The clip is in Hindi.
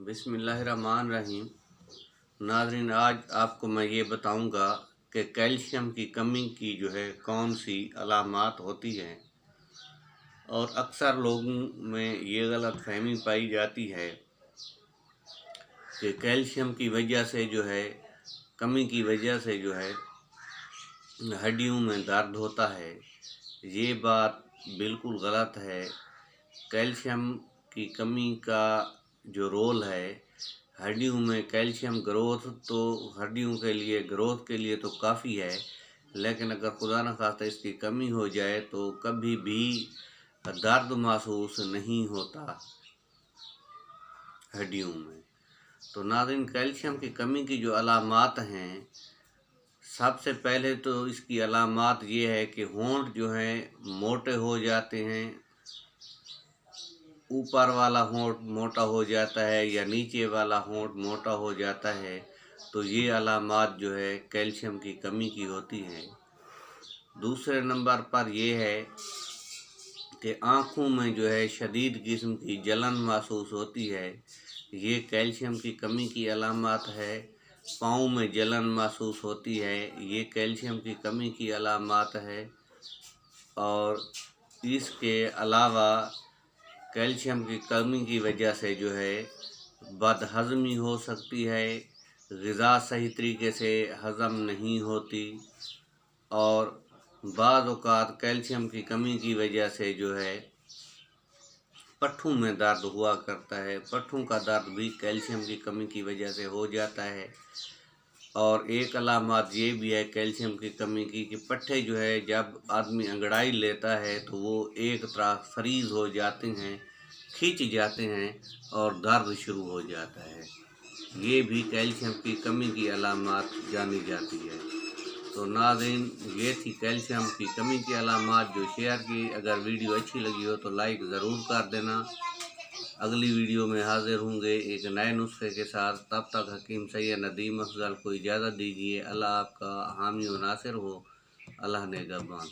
बिस्मिल्लाहिर्रहमानिर्रहीम। नाज़रीन, आज आपको मैं ये बताऊंगा कि कैल्शियम की कमी की जो है कौन सी अलामात होती हैं। और अक्सर लोगों में ये गलत फहमी पाई जाती है कि कैल्शियम की वजह से जो है कमी की वजह से जो है हड्डियों में दर्द होता है। ये बात बिल्कुल गलत है। कैल्शियम की कमी का जो रोल है हड्डियों में, कैल्शियम ग्रोथ तो हड्डियों के लिए, ग्रोथ के लिए तो काफ़ी है, लेकिन अगर खुदा न खास्ता इसकी कमी हो जाए तो कभी भी दर्द महसूस नहीं होता हड्डियों में। तो नाज़रीन, कैल्शियम की कमी की जो अलामात हैं, सबसे पहले तो इसकी अलामात ये है कि होंठ जो हैं मोटे हो जाते हैं। ऊपर वाला होंठ मोटा हो जाता है या नीचे वाला होंठ मोटा हो जाता है, तो ये अलामात जो है कैल्शियम की कमी की होती हैं। दूसरे नंबर पर ये है कि आँखों में जो है शदीद किस्म की जलन महसूस होती है। ये कैल्शियम की कमी की अलामत है। पाँव में जलन महसूस होती है, ये कैल्शियम की कमी की अलामत है। और इसके अलावा कैल्शियम की कमी की वजह से जो है बदहज़मी हो सकती है, ग़िज़ा सही तरीके से हज़म नहीं होती, और बाज़ औक़ात कैल्शियम की कमी की वजह से जो है पट्ठों में दर्द हुआ करता है। पट्ठों का दर्द भी कैल्शियम की कमी की वजह से हो जाता है। और एक अलामत ये भी है कैल्शियम की कमी की कि पट्ठे जो है जब आदमी अंगड़ाई लेता है तो वो एक तरह फ्रीज़ हो जाते हैं, खिंच जाते हैं और दर्द शुरू हो जाता है। ये भी कैल्शियम की कमी की अलामत जानी जाती है। तो नाज़रीन, ये थी कैल्शियम की कमी की अलामत जो शेयर की। अगर वीडियो अच्छी लगी हो तो लाइक ज़रूर कर देना। अगली वीडियो में हाजिर होंगे एक नए नुस्खे के साथ। तब तक हकीम सैयद नदीम अफजल को इजाज़त दीजिए। अल्लाह आपका हामी व नासिर हो। अल्लाह ने निगहबान।